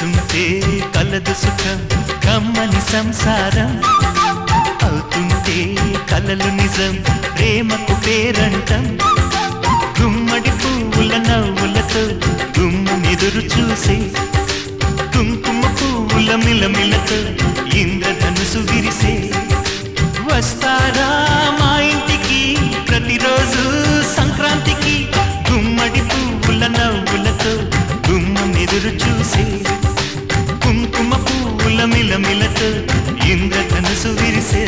కలిసుంటే కలదు సుఖం కమ్మని సంసారం అవుతుంటే కలలు నిజం ప్రేమకు పేరంటం గుమ్మడి పువ్వుల నవ్వులతో గుమ్మెదురు చూసే కుంకుమ పువ్వుల మిలమిలతో ఇంద్రధనుసు విరిసే వస్తారా మా ఇంటికి ప్రతిరోజు సంక్రాంతికి గుమ్మడి పువ్వుల నవ్వులతో గుమ్మెదురు చూసే కుంకుమ పువ్వుల మిలమిలతో ఇంద్రధనుసు విరిసే